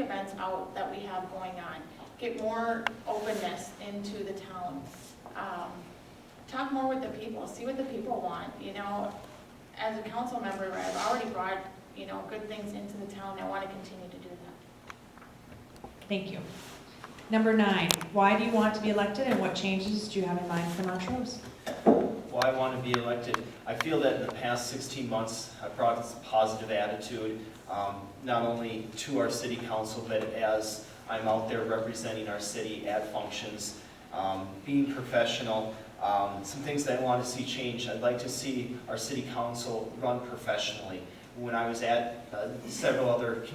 events out that we have going on. Get more openness into the town. Talk more with the people, see what the people want. You know, as a council member, I've already brought, you know, good things into the town. I want to continue to do that. Thank you. Number 9, why do you want to be elected and what changes do you have in mind for Montrose? Well, I want to be elected. I feel that in the past 16 months, I've brought this positive attitude, not only to our city council, but as I'm out there representing our city at functions, being professional. Some things that I want to see change. I'd like to see our city council run professionally. When I was at several other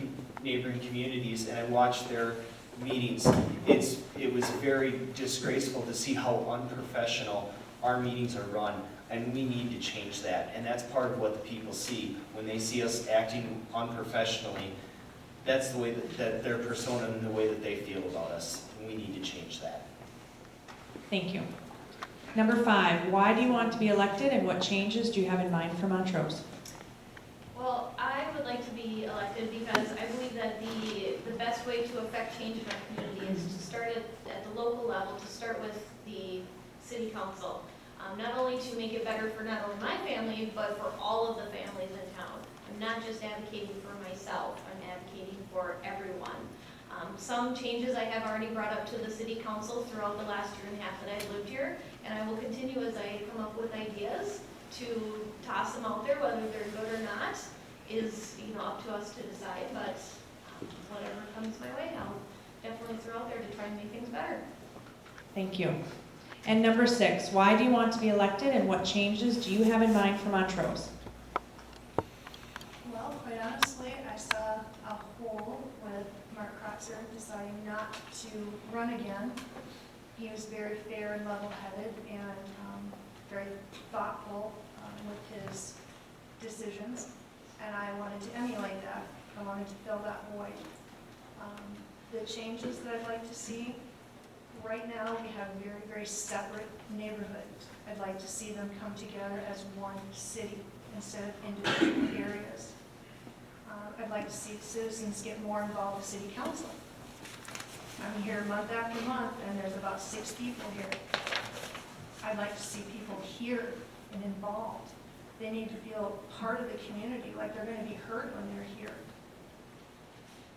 neighboring communities and I watched their meetings, it was very disgraceful to see how unprofessional our meetings are run, and we need to change that. And that's part of what the people see. When they see us acting unprofessionally, that's the way that their persona and the way that they feel about us. And we need to change that. Thank you. Number 5, why do you want to be elected and what changes do you have in mind for Montrose? Well, I would like to be elected because I believe that the best way to affect change in our community is to start at the local level, to start with the city council. Not only to make it better for not only my family, but for all of the families in town. I'm not just advocating for myself, I'm advocating for everyone. Some changes I have already brought up to the city council throughout the last year and a half that I've lived here, and I will continue as I come up with ideas to toss them out there, whether they're good or not is, you know, up to us to decide, but whatever comes my way, I'll definitely throw out there to try and make things better. Thank you. And number 6, why do you want to be elected and what changes do you have in mind for Montrose? Well, quite honestly, I saw a hole with Mark Kratzer deciding not to run again. He was very fair and level-headed and very thoughtful with his decisions, and I wanted to emulate that. I wanted to fill that void. The changes that I'd like to see, right now we have very, very separate neighborhoods. I'd like to see them come together as one city instead of individual areas. I'd like to see citizens get more involved with city council. I'm here month after month and there's about 6 people here. I'd like to see people here and involved. They need to feel part of the community, like they're going to be heard when they're here.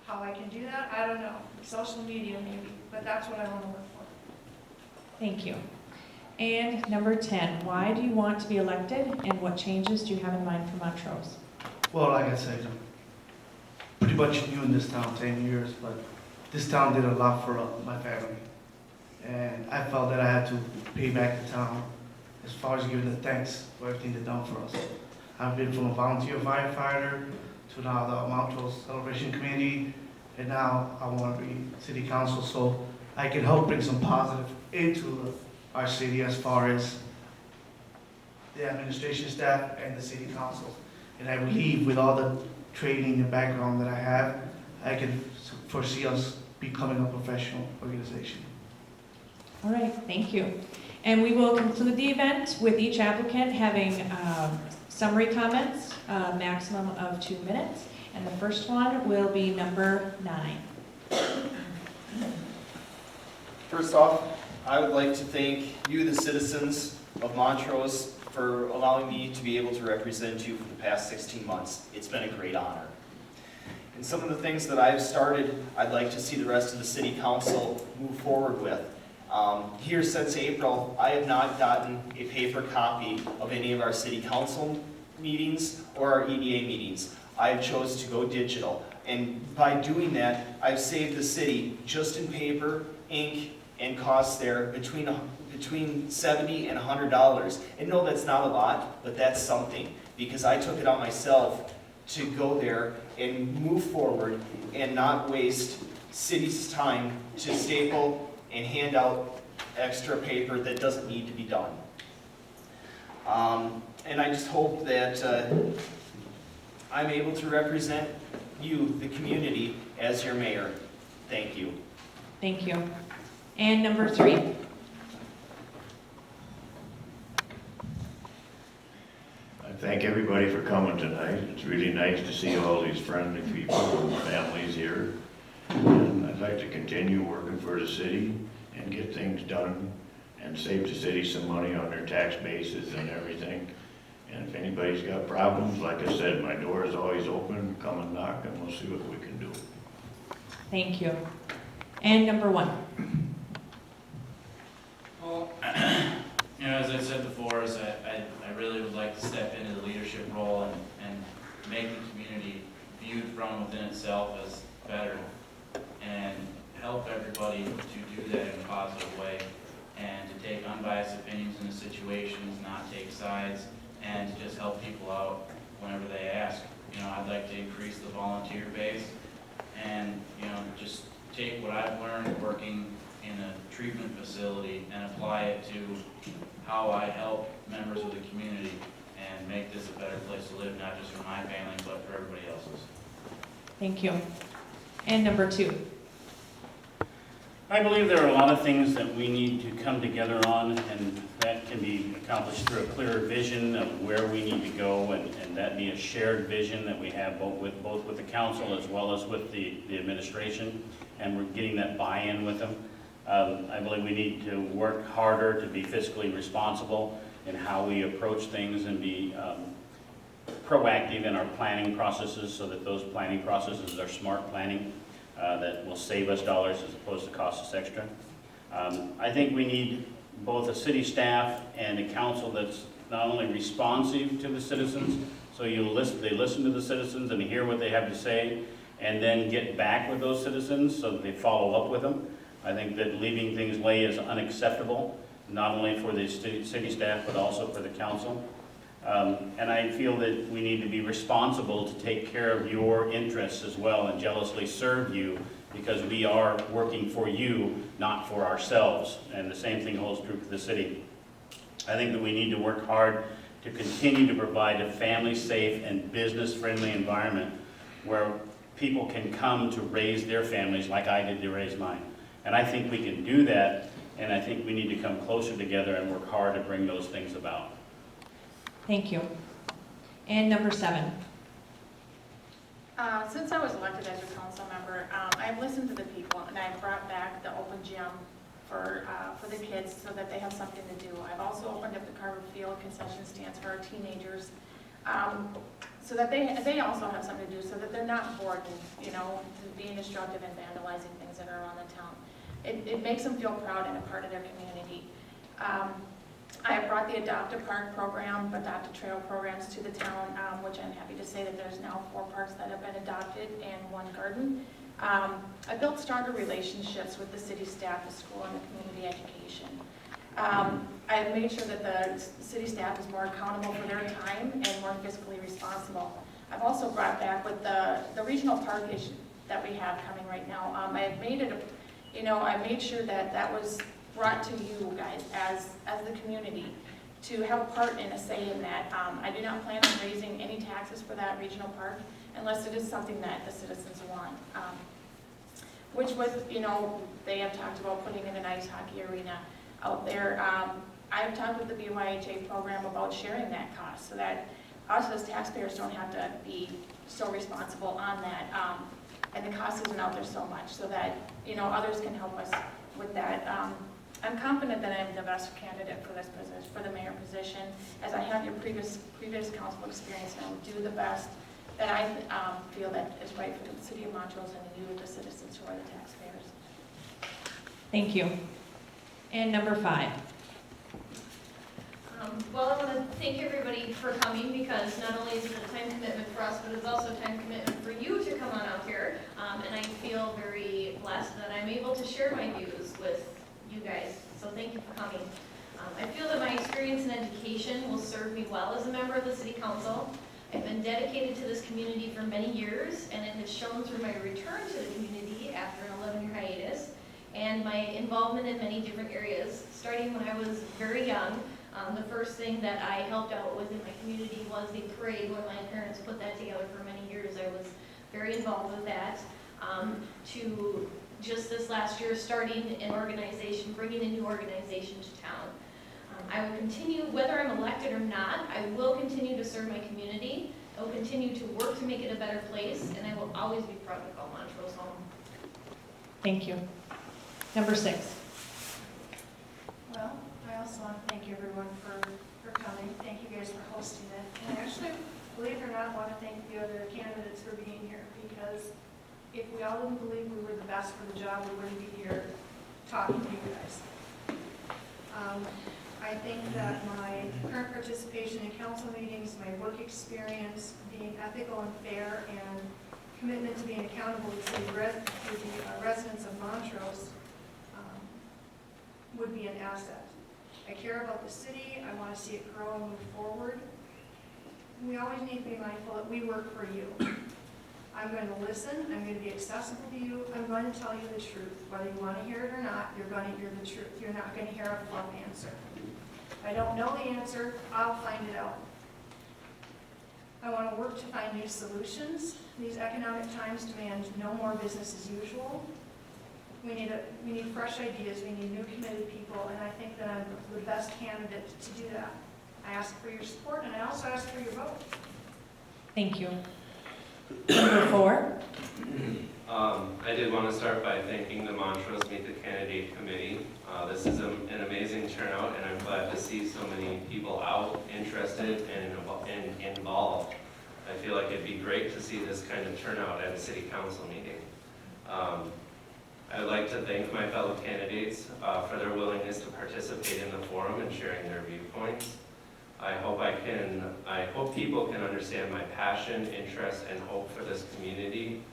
How I can do that, I don't know. Social media maybe, but that's what I want to work for. Thank you. And number 10, why do you want to be elected and what changes do you have in mind for Montrose? Well, like I said, I'm pretty much new in this town, 10 years, but this town did a lot for my family. And I felt that I had to pay back the town as far as giving the thanks for everything they've done for us. I've been from a volunteer firefighter to now the Montrose Celebration Committee, and now I want to be city council so I can help bring some positive into our city as far as the administration staff and the city council. And I believe with all the training and background that I have, I can foresee us becoming a professional organization. All right, thank you. And we will conclude the event with each applicant having summary comments, maximum of 2 minutes. And the first one will be number 9. First off, I would like to thank you, the citizens of Montrose, for allowing me to be able to represent you for the past 16 months. It's been a great honor. And some of the things that I've started, I'd like to see the rest of the city council move forward with. Here since April, I have not gotten a paper copy of any of our city council meetings or our EDA meetings. I chose to go digital. And by doing that, I've saved the city, just in paper, ink, and costs there, between $70 and $100. And no, that's not a lot, but that's something. Because I took it on myself to go there and move forward and not waste city's time to staple and hand out extra paper that doesn't need to be done. And I just hope that I'm able to represent you, the community, as your mayor. Thank you. Thank you. And number 3. I thank everybody for coming tonight. It's really nice to see all these friendly people and families here. like to continue working for the city and get things done and save the city some money on their tax bases and everything. And if anybody's got problems, like I said, my door is always open, come and knock and we'll see what we can do. Thank you. And number 1. Well, as I said before, is I really would like to step into the leadership role and make the community viewed from within itself as better and help everybody to do that in a positive way and to take unbiased opinions in the situations, not take sides, and to just help people out whenever they ask. I'd like to increase the volunteer base and, just take what I've learned working in a treatment facility and apply it to how I help members of the community and make this a better place to live, not just for my family, but for everybody else's. Thank you. And number 2. I believe there are a lot of things that we need to come together on, and that can be accomplished through a clearer vision of where we need to go, and that be a shared vision that we have both with the council as well as with the administration, and we're getting that buy-in with them. I believe we need to work harder to be fiscally responsible in how we approach things and be proactive in our planning processes so that those planning processes are smart planning that will save us dollars as opposed to cost us extra. I think we need both a city staff and a council that's not only responsive to the citizens, so they listen to the citizens and hear what they have to say, and then get back with those citizens so that they follow up with them. I think that leaving things lay is unacceptable, not only for the city staff, but also for the council. And I feel that we need to be responsible to take care of your interests as well and jealously serve you, because we are working for you, not for ourselves. And the same thing holds true for the city. I think that we need to work hard to continue to provide a family-safe and business-friendly environment where people can come to raise their families like I did to raise mine. And I think we can do that, and I think we need to come closer together and work hard to bring those things about. Thank you. And number 7. Since I was elected as a council member, I've listened to the people, and I've brought back the open gym for the kids so that they have something to do. I've also opened up the Carver Field concession stands for our teenagers, so that they also have something to do, so that they're not bored and, being destructive and vandalizing things that are around the town. It makes them feel proud and a part of their community. I have brought the Adopt a Park program, Adopt a Trail programs to the town, which I'm happy to say that there's now 4 parks that have been adopted and 1 garden. I built stronger relationships with the city staff, the school, and the community education. I have made sure that the city staff is more accountable for their time and more fiscally responsible. I've also brought back with the regional park issue that we have coming right now. I have made it, I made sure that was brought to you guys as the community to have a part and a say in that. I do not plan on raising any taxes for that regional park unless it is something that the citizens want. Which was, they have talked about putting in an ice hockey arena out there. I've talked with the BYHA program about sharing that cost so that us as taxpayers don't have to be so responsible on that. And the cost isn't out there so much so that, others can help us with that. I'm confident that I'm the best candidate for this position, for the mayor position, as I have your previous council experience, and I will do the best that I feel that is right for the city of Montrose and you, the citizens who are the taxpayers. Thank you. And number 5. Well, I want to thank everybody for coming, because not only is it a time commitment for us, but it's also a time commitment for you to come on out here. And I feel very blessed that I'm able to share my views with you guys, so thank you for coming. I feel that my experience in education will serve me well as a member of the city council. I've been dedicated to this community for many years, and it has shown through my return to the community after an 11-year hiatus, and my involvement in many different areas. Starting when I was very young, the first thing that I helped out with in my community was the parade. When my parents put that together for many years, I was very involved with that. To just this last year, starting an organization, bringing a new organization to town. I will continue, whether I'm elected or not, I will continue to serve my community. I will continue to work to make it a better place, and I will always be proud to call Montrose home. Thank you. Number 6. Well, I also want to thank everyone for coming. Thank you guys for hosting it. And actually, believe it or not, I want to thank the other candidates for being here, because if we all didn't believe we were the best for the job, we wouldn't be here talking to you guys. I think that my current participation in council meetings, my work experience, being ethical and fair, and commitment to being accountable to the residents of Montrose would be an asset. I care about the city. I want to see it grow and move forward. We always need to be mindful that we work for you. I'm going to listen. I'm going to be accessible to you. I'm going to tell you the truth. Whether you want to hear it or not, you're going to hear the truth. You're not going to hear a fluff answer. If I don't know the answer, I'll find it out. I want to work to find new solutions. These economic times demand no more business as usual. We need fresh ideas. We need new committed people, and I think that I'm the best candidate to do that. I ask for your support, and I also ask for your vote. Thank you. Number 4. I did want to start by thanking the Montrose Meet the Candidate Committee. This is an amazing turnout, and I'm glad to see so many people out, interested, and involved. I feel like it'd be great to see this kind of turnout at a city council meeting. I'd like to thank my fellow candidates for their willingness to participate in the forum and sharing their viewpoints. I hope people can understand my passion, interest, and hope for this community.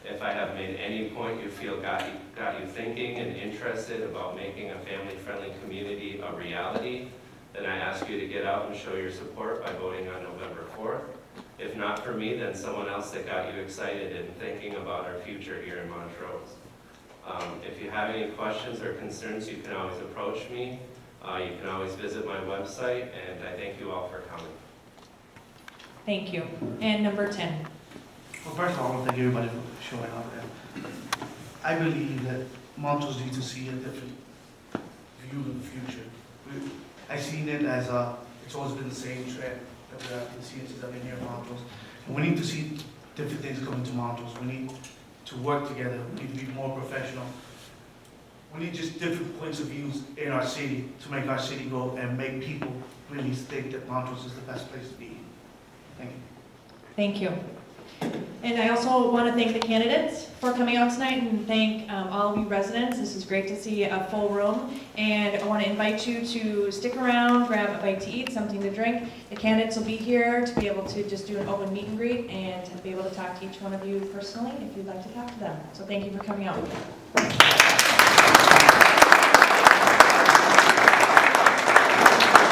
If I have made any point you feel got you thinking and interested about making a family-friendly community a reality, then I ask you to get out and show your support by voting on November 4th. If not for me, then someone else that got you excited and thinking about our future here in Montrose. If you have any questions or concerns, you can always approach me. You can always visit my website, and I thank you all for coming. Thank you. And number 10. Well, first of all, I want to thank everybody for showing up. And I believe that Montrose needs to see a different view of the future. I've seen it as it's always been the same trend that we have been seeing since I've been here in Montrose. And we need to see different things coming to Montrose. We need to work together. We need to be more professional. We need just different points of views in our city to make our city grow and make people really think that Montrose is the best place to be. Thank you. Thank you. And I also want to thank the candidates for coming out tonight, and thank all of you residents. This is great to see a full room. And I want to invite you to stick around, grab a bite to eat, something to drink. The candidates will be here to be able to just do an open meet and greet and to be able to talk to each one of you personally if you'd like to talk to them. So thank you for coming out.